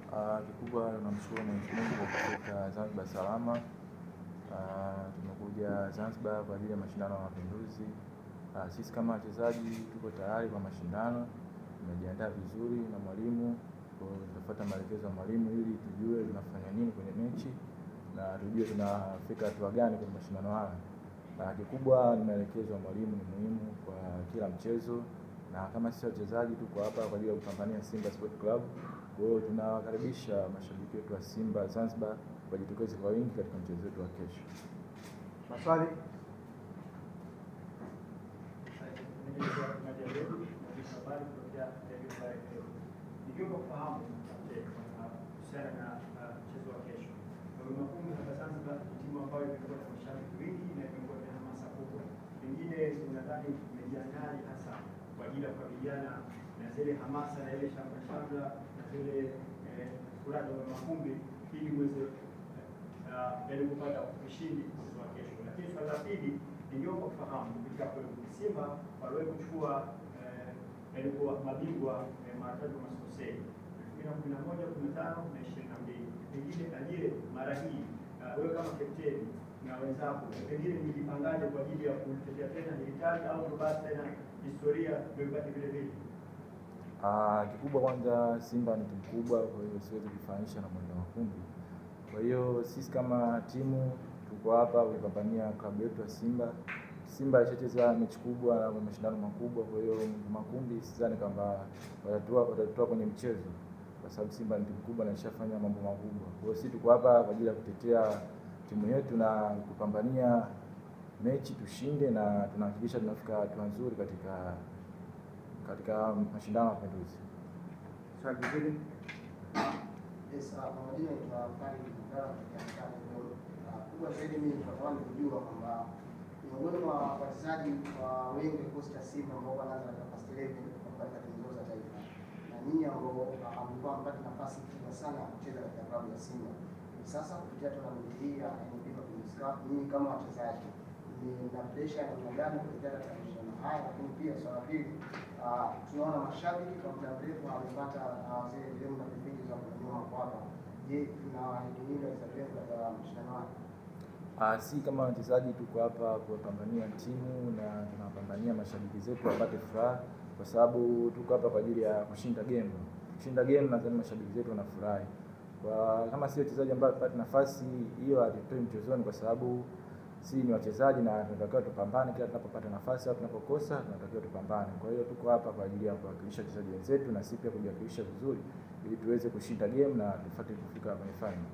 Kikubwa tunamshukuru Mwenyezi Mungu kwa kufika Zanzibar salama. Tumekuja Zanzibar kwa ajili ya mashindano ya Mapinduzi. Sisi kama wachezaji tuko tayari kwa mashindano, tumejiandaa vizuri na mwalimu, tunafuata maelekezo ya mwalimu ili tujue tunafanya nini kwenye mechi na tujue tunafika hatua gani kwenye mashindano haya. Kikubwa ni maelekezo ya mwalimu ni muhimu kwa kila mchezo, na kama sisi wachezaji tuko hapa kwa ajili ya kupambania Simba Sport Club. Kwa hiyo tunawakaribisha mashabiki wetu wa Simba Zanzibar wajitokeze kwa wingi katika mchezo wetu wa kesho. Maswali? Nikiomba kufahamu kuhusiana na mchezo wa kesho. Makumbi hapa Zanzibar ni timu ambayo imekuwa na mashabiki wengi na imekuwa na hamasa kubwa. Pengine unadhani mmejiandaa hasa kwa ajili ya kukabiliana na zile hamasa na ile shamra na zile furaha za makumbi ili muweze kupata ushindi mchezo wa kesho. Lakini swali la pili, ningeomba kufahamu katika Simba waliwahi kuchukua walikuwa mabingwa mara tatu masikosei 2011, 15 na 22. Pengine ajire mara hii wewe kama kapteni na wenzako pengine mjipangaje kwa ajili ya kutetea tena hitaji au basi tena historia ndio ibaki vile vile? Kikubwa kwanza, Simba ni timu kubwa, kwa hiyo siwezi kufanisha na mwendo wa makumbi. Kwa hiyo sisi kama timu tuko hapa kupambania klabu yetu ya Simba. Simba ishacheza mechi kubwa na mashindano makubwa, kwa hiyo makumbi sidhani kwamba watatoa kwenye mchezo, kwa sababu Simba ni timu kubwa na ishafanya mambo makubwa. Kwa hiyo sisi tuko hapa kwa ajili ya kutetea timu yetu na kupambania mechi tushinde, na tunahakikisha tunafika hatua nzuri katika mashindano ya Mapinduzi. Swali hili pamoja na tunafanya katika kubwa zaidi, mimi natamani kujua kwamba miongoni mwa wachezaji wengi kikosi cha Simba ambao wanaanza nafasi 11 katika timu za taifa, na nyinyi ambao mlikuwa mpata nafasi kubwa sana ya kucheza katika klabu ya Simba, sasa kupitia tournament hii ya NBC Premier Cup, nyinyi kama wachezaji na pressure ya namna gani kupitia katika mashindano haya? Lakini pia swala pili, tunaona mashabiki kwa muda mrefu wamepata zile elimu na vipindi za kunyuma kwapa. Je, tunawaahidi wachezaji katika mashindano haya? Si kama wachezaji tuko hapa kupambania timu na tunapambania mashabiki zetu wapate furaha, kwa sababu tuko hapa kwa ajili ya kushinda game. Kushinda game nadhani mashabiki zetu wanafurahi. Kama si wachezaji ambao tupate nafasi hiyo hatutoi mchezoni, kwa sababu si ni wachezaji na tunatakiwa tupambane kila tunapopata nafasi au tunapokosa tunatakiwa tupambane. Kwa hiyo tuko hapa kwa ajili ya kuwakilisha wachezaji wenzetu na sisi pia kujiwakilisha vizuri ili tuweze kushinda game na tufuate kufika kwenye final.